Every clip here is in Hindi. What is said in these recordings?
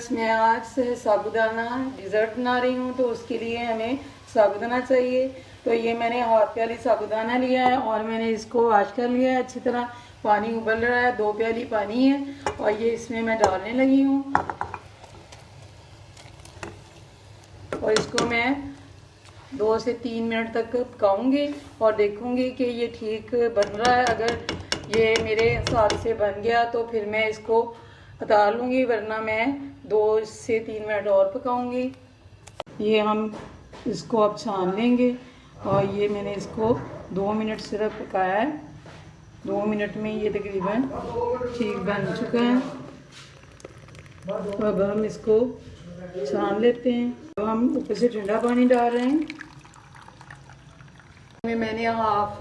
व्यूअर्स, मैं आज से साबूदाना डिज़र्ट बना रही हूँ। तो उसके लिए हमें साबूदाना चाहिए। तो ये मैंने हाफ प्याली साबूदाना लिया है और मैंने इसको वॉश कर लिया है अच्छी तरह। पानी उबल रहा है, 2 प्याली पानी है और ये इसमें मैं डालने लगी हूँ। और इसको मैं 2 से 3 मिनट तक पकाऊंगी और देखूंगी कि ये ठीक बन रहा है। अगर ये मेरे हिसाब से बन गया तो फिर मैं इसको उतार लूँगी, वरना मैं 2 से 3 मिनट और पकाऊंगी। ये हम इसको अब छान लेंगे और ये मैंने इसको 2 मिनट सिर्फ पकाया है। 2 मिनट में ये तकरीबन ठीक बन चुका है। तो अब हम इसको छान लेते हैं। तो हम ऊपर से ठंडा पानी डाल रहे हैं। मैंने हाफ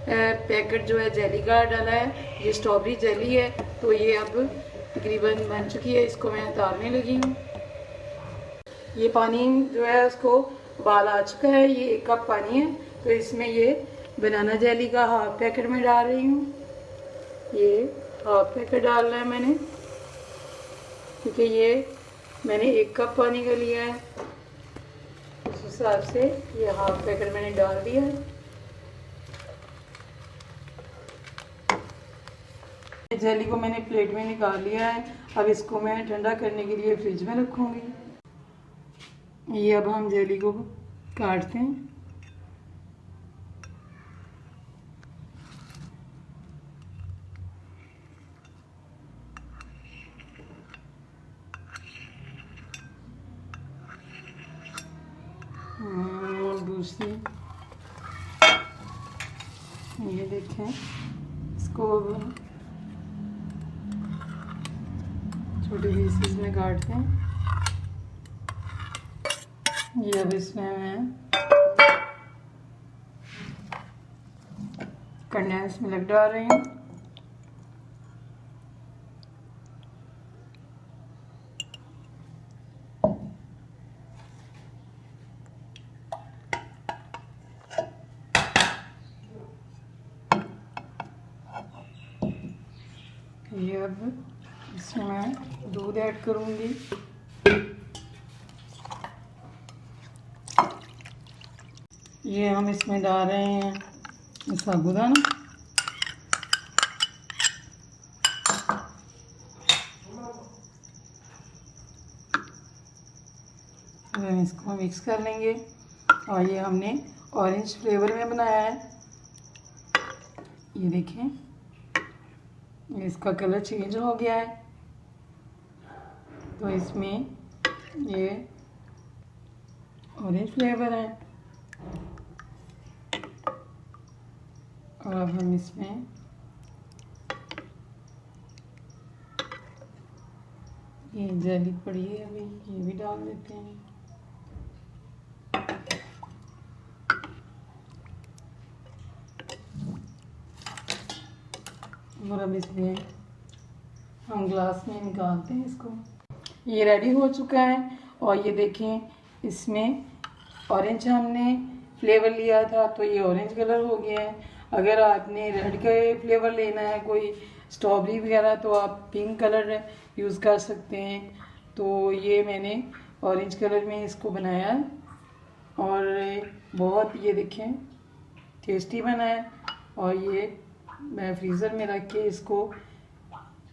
पैकेट जो है जेली का डाला है, ये स्ट्रॉबेरी जेली है। तो ये अब तकरीबन बन चुकी है, इसको मैं उतारने लगी हूँ। ये पानी जो है उसको उबाल आ चुका है, ये 1 कप पानी है। तो इसमें ये बनाना जेली का हाफ पैकेट में डाल रही हूँ। ये हाफ पैकेट डालना है मैंने, क्योंकि ये मैंने 1 कप पानी का लिया है, उस हिसाब से ये हाफ पैकेट मैंने डाल दिया है। जेली को मैंने प्लेट में निकाल लिया है। अब इसको मैं ठंडा करने के लिए फ्रिज में रखूँगी। ये अब हम जेली को काटते हैं। और दूसरी ये देखें, इसको अब छोटे पीसेस में काटते हैं। ये अब इसमें मैं कंडेंस मिल्क डाल रही हूँ। ये अब इसमें मैं दूध ऐड करूँगी। ये हम इसमें डाल रहे हैं साबूदाना। हम इसको मिक्स कर लेंगे। और ये हमने ऑरेंज फ्लेवर में बनाया है। ये देखें, इसका कलर चेंज हो गया है। तो इसमें ये ऑरेंज फ्लेवर है। और अब हम इसमें ये जेली पड़ी है, अभी ये भी डाल देते हैं। और अब इसमें हम ग्लास में निकालते हैं इसको। ये रेडी हो चुका है। और ये देखें, इसमें ऑरेंज हमने फ्लेवर लिया था तो ये ऑरेंज कलर हो गया है। अगर आपने रेड का फ्लेवर लेना है, कोई स्ट्रॉबेरी वगैरह, तो आप पिंक कलर यूज़ कर सकते हैं। तो ये मैंने ऑरेंज कलर में इसको बनाया है और बहुत, ये देखें, टेस्टी बना है। और ये मैं फ्रीज़र में रख के इसको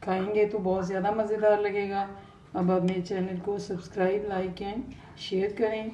खाएंगे तो बहुत ज़्यादा मज़ेदार लगेगा। अब आप मेरे चैनल को सब्सक्राइब, लाइक एंड शेयर करें।